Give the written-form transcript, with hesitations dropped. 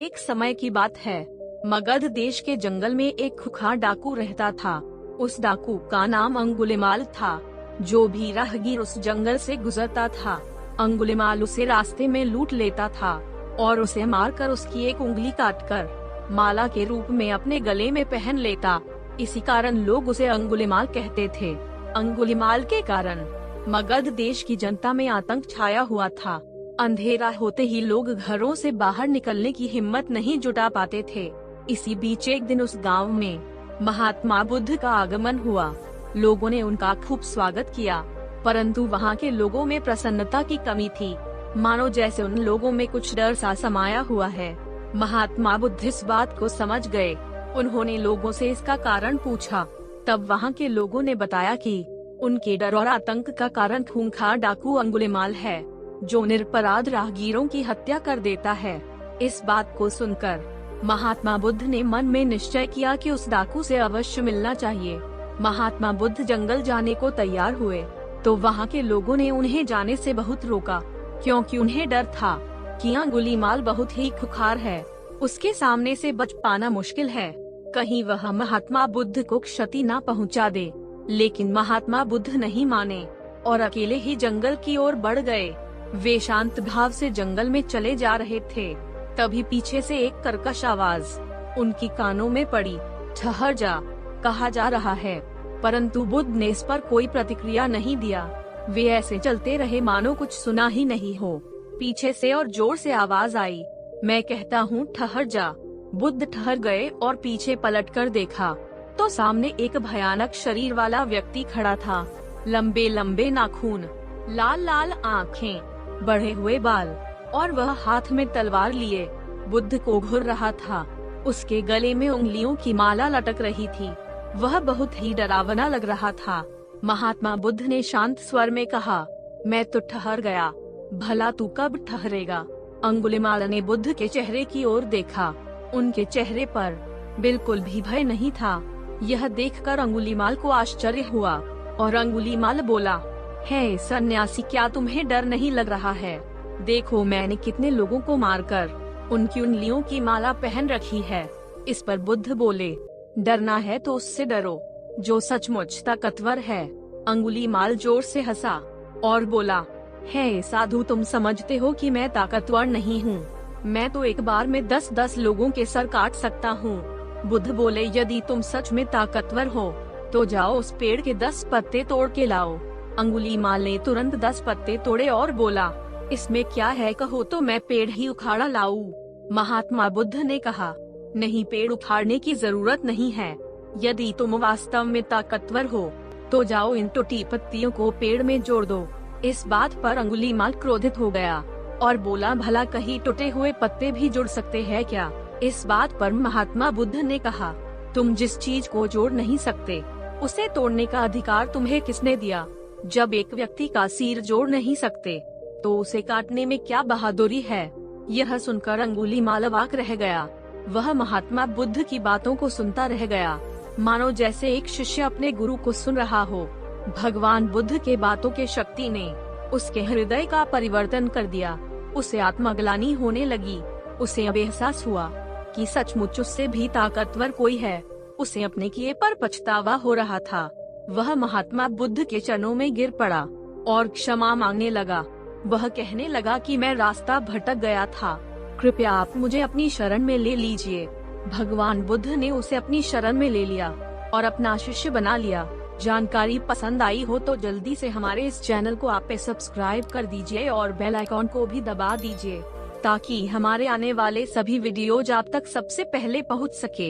एक समय की बात है। मगध देश के जंगल में एक खुखार डाकू रहता था। उस डाकू का नाम अंगुलिमाल था। जो भी राहगीर उस जंगल से गुजरता था, अंगुलिमाल उसे रास्ते में लूट लेता था और उसे मारकर उसकी एक उंगली काटकर माला के रूप में अपने गले में पहन लेता। इसी कारण लोग उसे अंगुलिमाल कहते थे। अंगुलिमाल के कारण मगध देश की जनता में आतंक छाया हुआ था। अंधेरा होते ही लोग घरों से बाहर निकलने की हिम्मत नहीं जुटा पाते थे। इसी बीच एक दिन उस गांव में महात्मा बुद्ध का आगमन हुआ। लोगों ने उनका खूब स्वागत किया, परंतु वहां के लोगों में प्रसन्नता की कमी थी। मानो जैसे उन लोगों में कुछ डर सा समाया हुआ है। महात्मा बुद्ध इस बात को समझ गए। उन्होंने लोगों से इसका कारण पूछा। तब वहां के लोगों ने बताया कि उनके डर और आतंक का कारण खूंखार डाकू अंगुलिमाल है, जो निरपराध राहगीरों की हत्या कर देता है। इस बात को सुनकर महात्मा बुद्ध ने मन में निश्चय किया कि उस डाकू से अवश्य मिलना चाहिए। महात्मा बुद्ध जंगल जाने को तैयार हुए, तो वहाँ के लोगों ने उन्हें जाने से बहुत रोका, क्योंकि उन्हें डर था कि अंगुलिमाल बहुत ही खुखार है, उसके सामने से बच पाना मुश्किल है। कहीं वह महात्मा बुद्ध को क्षति न पहुँचा दे। लेकिन महात्मा बुद्ध नहीं माने और अकेले ही जंगल की ओर बढ़ गए। वे शांत भाव से जंगल में चले जा रहे थे। तभी पीछे से एक कर्कश आवाज उनकी कानों में पड़ी। ठहर जा, कहा जा रहा है। परंतु बुद्ध ने इस पर कोई प्रतिक्रिया नहीं दिया। वे ऐसे चलते रहे मानो कुछ सुना ही नहीं हो। पीछे से और जोर से आवाज आई, मैं कहता हूँ ठहर जा। बुद्ध ठहर गए और पीछे पलटकर देखा तो सामने एक भयानक शरीर वाला व्यक्ति खड़ा था। लंबे लंबे नाखून, लाल लाल आँखें, बढ़े हुए बाल और वह हाथ में तलवार लिए बुद्ध को घूर रहा था। उसके गले में उंगलियों की माला लटक रही थी। वह बहुत ही डरावना लग रहा था। महात्मा बुद्ध ने शांत स्वर में कहा, मैं तो ठहर गया, भला तू कब ठहरेगा? अंगुलिमाल ने बुद्ध के चेहरे की ओर देखा। उनके चेहरे पर बिल्कुल भी भय नहीं था। यह देखकर अंगुलिमाल को आश्चर्य हुआ और अंगुलिमाल बोला, हे सन्यासी, क्या तुम्हें डर नहीं लग रहा है? देखो मैंने कितने लोगों को मारकर उनकी उंगलियों की माला पहन रखी है। इस पर बुद्ध बोले, डरना है तो उससे डरो जो सचमुच ताकतवर है। अंगुलिमाल जोर से हंसा और बोला, हे साधु, तुम समझते हो कि मैं ताकतवर नहीं हूँ। मैं तो एक बार में 10-10 लोगों के सर काट सकता हूँ। बुद्ध बोले, यदि तुम सच में ताकतवर हो तो जाओ उस पेड़ के 10 पत्ते तोड़ के लाओ। अंगुलिमाल ने तुरंत 10 पत्ते तोड़े और बोला, इसमें क्या है, कहो तो मैं पेड़ ही उखाड़ा लाऊं। महात्मा बुद्ध ने कहा, नहीं, पेड़ उखाड़ने की जरूरत नहीं है। यदि तुम वास्तव में ताकतवर हो तो जाओ इन टूटी पत्तियों को पेड़ में जोड़ दो। इस बात पर अंगुलिमाल क्रोधित हो गया और बोला, भला कहीं टूटे हुए पत्ते भी जुड़ सकते हैं क्या? इस बात पर महात्मा बुद्ध ने कहा, तुम जिस चीज को जोड़ नहीं सकते उसे तोड़ने का अधिकार तुम्हें किसने दिया? जब एक व्यक्ति का सिर जोड़ नहीं सकते तो उसे काटने में क्या बहादुरी है? यह सुनकर अंगुलिमाल अवाक रह गया। वह महात्मा बुद्ध की बातों को सुनता रह गया, मानो जैसे एक शिष्य अपने गुरु को सुन रहा हो। भगवान बुद्ध के बातों के शक्ति ने उसके हृदय का परिवर्तन कर दिया। उसे आत्मग्लानि होने लगी। उसे अब एहसास हुआ कि सचमुच उससे भी ताकतवर कोई है। उसे अपने किए पर पछतावा हो रहा था। वह महात्मा बुद्ध के चरणों में गिर पड़ा और क्षमा मांगने लगा। वह कहने लगा कि मैं रास्ता भटक गया था, कृपया आप मुझे अपनी शरण में ले लीजिए। भगवान बुद्ध ने उसे अपनी शरण में ले लिया और अपना शिष्य बना लिया। जानकारी पसंद आई हो तो जल्दी से हमारे इस चैनल को आप सब्सक्राइब कर दीजिए और बेल आइकॉन को भी दबा दीजिए, ताकि हमारे आने वाले सभी वीडियोज आप तक सबसे पहले पहुंच सके।